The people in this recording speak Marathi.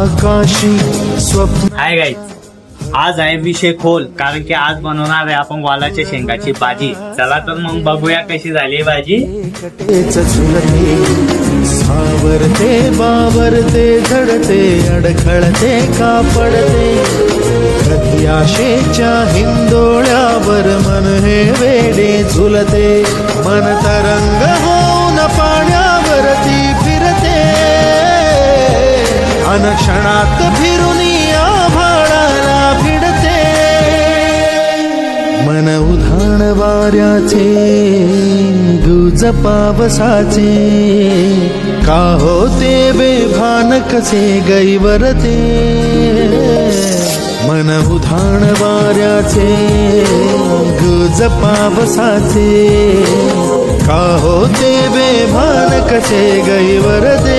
आकाशी स्वप्न। हाय गाईज, आज आहे विषय खोल, कारण की आज बनवणार आहे आपण वालाच्या शेंगाची भाजी। चला तर मग बघूया कशी झाली भाजी। सावरते बावरते झडते अडखळते कापडते, कधी आशेच्या हिंदोळ्यावर मन हे वेडे झुलते, मन तरंग होऊन पाण्यावरती फिरते, अनक्षणात फिरून आभाळाला भिडते, मन उधाण वाऱ्याचे गुज पावसाचे, का होते बेभान कसे गैवरते, मन उधाण वाऱ्याचे गुज पावसाचे, का होते बेभान कसे गैवरते।